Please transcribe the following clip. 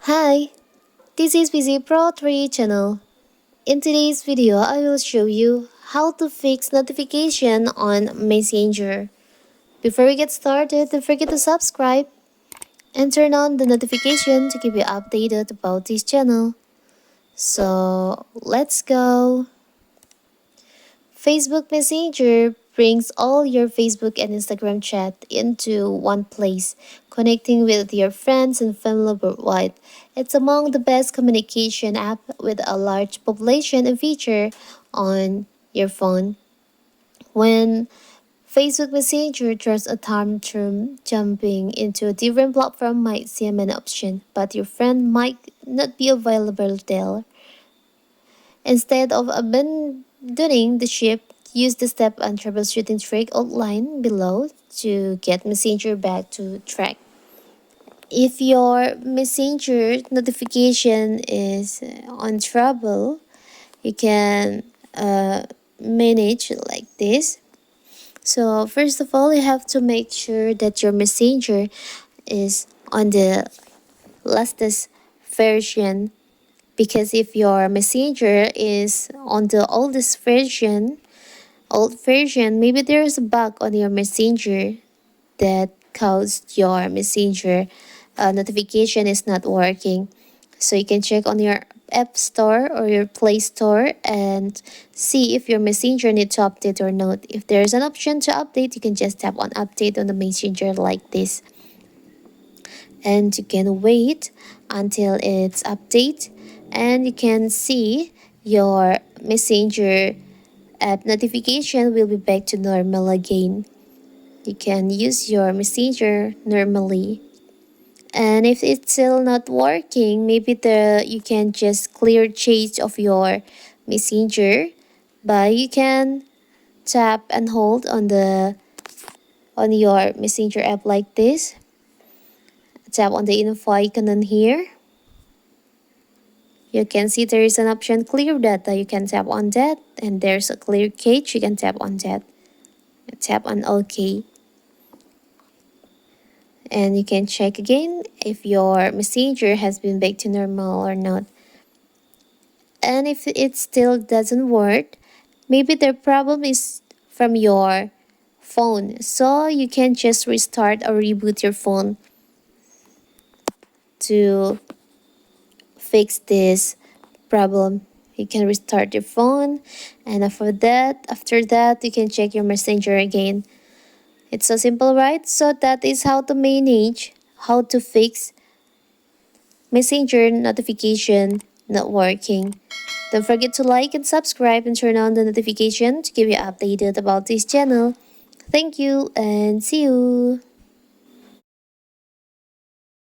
Hi, this is VZ Pro 3 channel. In today's video, I will show you how to fix notification on Messenger. Before we get started, don't forget to subscribe and turn on the notification to keep you updated about this channel. So, let's go. Facebook Messenger brings all your Facebook and Instagram chat into one place, connecting with your friends and family worldwide. It's among the best communication app with a large population and feature on your phone. When Facebook Messenger throws a tantrum, jumping into a different platform might seem an option, but your friend might not be available there. Instead of abandoning the ship, use the step and troubleshooting trick outlined below to get Messenger back to track. If your Messenger notification is on trouble, you can manage like this. So first of all, you have to make sure that your Messenger is on the latest version, because if your messenger is on the old version, maybe there's a bug on your messenger that caused your messenger notification is not working. So you can check on your app store or your play store and see if your messenger needs to update or not. If there's an option to update, you can just tap on update on the messenger like this, and you can wait until it's update, and you can see your messenger app notification will be back to normal again. You can use your messenger normally. And if it's still not working, maybe you can just clear change of your messenger, but you can tap and hold on your messenger app like this. Tap on the info icon on here. You can see there is an option clear data. You can tap on that, and there's a clear cache. You can tap on that. Tap on OK. And you can check again if your messenger has been back to normal or not. And if it still doesn't work, maybe the problem is from your phone. So you can just restart or reboot your phone to fix this problem. You can restart your phone, and after that you can check your messenger again. It's so simple, right? So that is how to manage, how to fix messenger notification not working. Don't forget to like and subscribe and turn on the notification to keep you updated about this channel. Thank you and see you.